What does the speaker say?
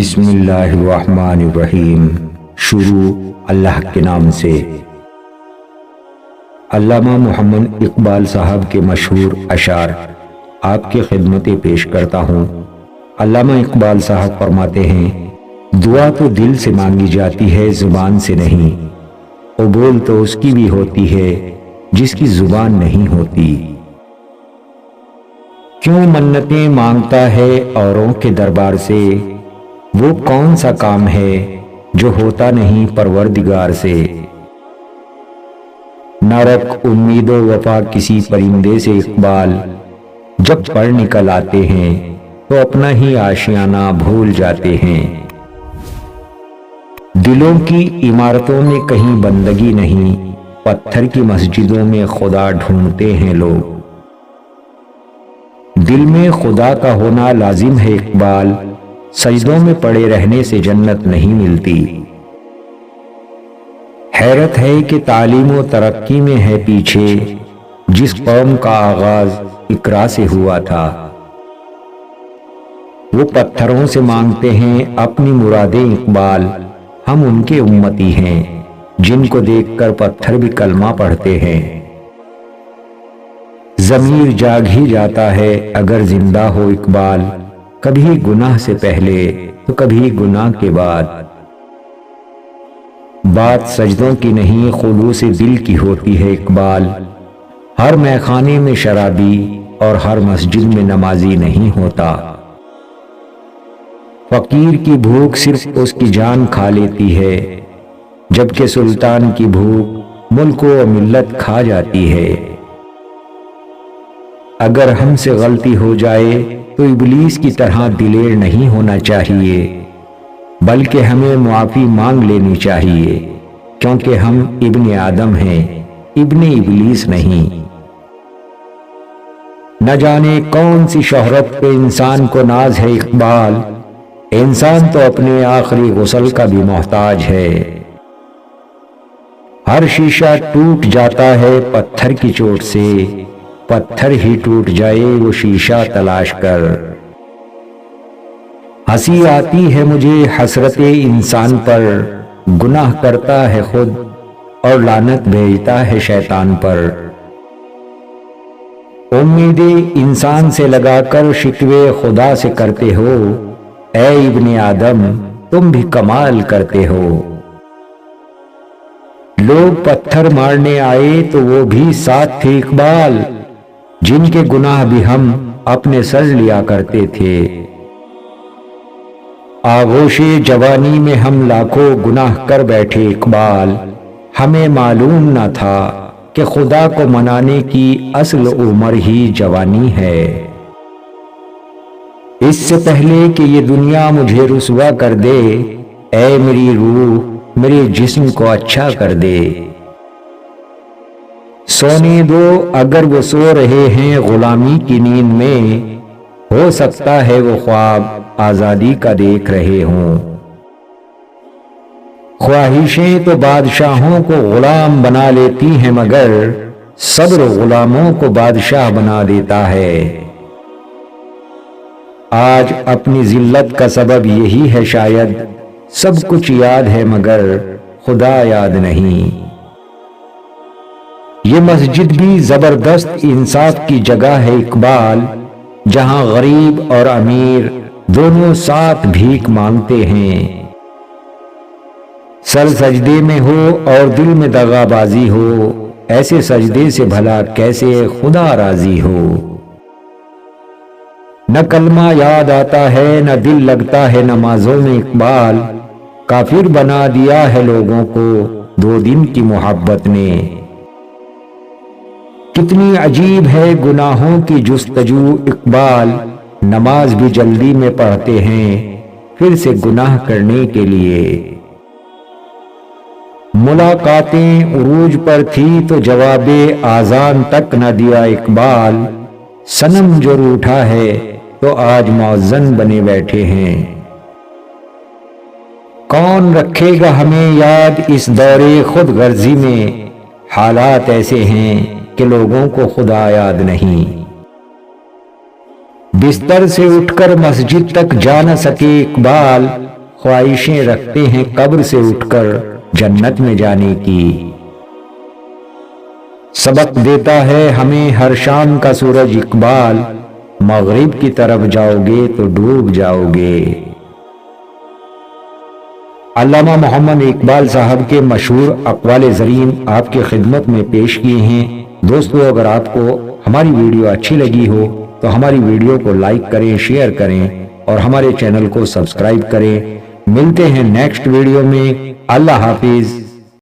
بسم اللہ الرحمن الرحیم۔ شروع اللہ کے نام سے۔ علامہ محمد اقبال صاحب کے مشہور اشعار آپ کی خدمت پیش کرتا ہوں۔ علامہ اقبال صاحب فرماتے ہیں، دعا تو دل سے مانگی جاتی ہے، زبان سے نہیں۔ قبول تو اس کی بھی ہوتی ہے جس کی زبان نہیں ہوتی۔ کیوں منتیں مانگتا ہے اوروں کے دربار سے، وہ کون سا کام ہے جو ہوتا نہیں پروردگار سے۔ نہ رکھ امید و وفا کسی پرندے سے اقبال، جب پر نکل آتے ہیں تو اپنا ہی آشیانہ بھول جاتے ہیں۔ دلوں کی عمارتوں میں کہیں بندگی نہیں، پتھر کی مسجدوں میں خدا ڈھونڈتے ہیں لوگ۔ دل میں خدا کا ہونا لازم ہے اقبال، سجدوں میں پڑے رہنے سے جنت نہیں ملتی۔ حیرت ہے کہ تعلیم و ترقی میں ہے پیچھے، جس قوم کا آغاز اقرا سے ہوا تھا۔ وہ پتھروں سے مانگتے ہیں اپنی مرادیں اقبال، ہم ان کے امتی ہیں جن کو دیکھ کر پتھر بھی کلمہ پڑھتے ہیں۔ ضمیر جاگ ہی جاتا ہے اگر زندہ ہو اقبال، کبھی گناہ سے پہلے تو کبھی گناہ کے بعد۔ بات سجدوں کی نہیں خلوص دل کی ہوتی ہے اقبال، ہر میخانے میں شرابی اور ہر مسجد میں نمازی نہیں ہوتا۔ فقیر کی بھوک صرف اس کی جان کھا لیتی ہے، جبکہ سلطان کی بھوک ملک و ملت کھا جاتی ہے۔ اگر ہم سے غلطی ہو جائے تو ابلیس کی طرح دلیر نہیں ہونا چاہیے، بلکہ ہمیں معافی مانگ لینی چاہیے، کیونکہ ہم ابن آدم ہیں، ابن ابلیس نہیں۔ نہ جانے کون سی شہرت پہ انسان کو ناز ہے اقبال، انسان تو اپنے آخری غسل کا بھی محتاج ہے۔ ہر شیشہ ٹوٹ جاتا ہے پتھر کی چوٹ سے، پتھر ہی ٹوٹ جائے وہ شیشہ تلاش کر۔ ہنسی آتی ہے مجھے حسرت انسان پر، گناہ کرتا ہے خود اور لعنت بھیجتا ہے شیطان پر۔ امیدیں انسان سے لگا کر شکوے خدا سے کرتے ہو، اے ابن آدم تم بھی کمال کرتے ہو۔ لوگ پتھر مارنے آئے تو وہ بھی ساتھ تھے اقبال، جن کے گناہ بھی ہم اپنے سر لیا کرتے تھے۔ آغوش جوانی میں ہم لاکھوں گناہ کر بیٹھے اقبال، ہمیں معلوم نہ تھا کہ خدا کو منانے کی اصل عمر ہی جوانی ہے۔ اس سے پہلے کہ یہ دنیا مجھے رسوا کر دے، اے میری روح میرے جسم کو اچھا کر دے۔ سونے دو اگر وہ سو رہے ہیں غلامی کی نیند میں، ہو سکتا ہے وہ خواب آزادی کا دیکھ رہے ہوں۔ خواہشیں تو بادشاہوں کو غلام بنا لیتی ہیں، مگر صبر غلاموں کو بادشاہ بنا دیتا ہے۔ آج اپنی ذلت کا سبب یہی ہے شاید، سب کچھ یاد ہے مگر خدا یاد نہیں۔ یہ مسجد بھی زبردست انصاف کی جگہ ہے اقبال، جہاں غریب اور امیر دونوں ساتھ بھیک مانگتے ہیں۔ سر سجدے میں ہو اور دل میں دغا بازی ہو، ایسے سجدے سے بھلا کیسے خدا راضی ہو۔ نہ کلمہ یاد آتا ہے نہ دل لگتا ہے نمازوں میں اقبال، کافر بنا دیا ہے لوگوں کو 2 دن کی محبت نے۔ کتنی عجیب ہے گناہوں کی جستجو اقبال، نماز بھی جلدی میں پڑھتے ہیں پھر سے گناہ کرنے کے لیے۔ ملاقاتیں عروج پر تھی تو جواب آذان تک نہ دیا اقبال، صنم جو روٹھا ہے تو آج مؤذن بنے بیٹھے ہیں۔ کون رکھے گا ہمیں یاد اس دور خود غرضی میں، حالات ایسے ہیں کہ لوگوں کو خدا یاد نہیں۔ بستر سے اٹھ کر مسجد تک جا نہ سکے اقبال، خواہشیں رکھتے ہیں قبر سے اٹھ کر جنت میں جانے کی۔ سبق دیتا ہے ہمیں ہر شام کا سورج اقبال، مغرب کی طرف جاؤ گے تو ڈوب جاؤ گے۔ علامہ محمد اقبال صاحب کے مشہور اقوال زرین آپ کی خدمت میں پیش کیے ہیں۔ دوستو، اگر آپ کو ہماری ویڈیو اچھی لگی ہو تو ہماری ویڈیو کو لائک کریں، شیئر کریں اور ہمارے چینل کو سبسکرائب کریں۔ ملتے ہیں نیکسٹ ویڈیو میں۔ اللہ حافظ۔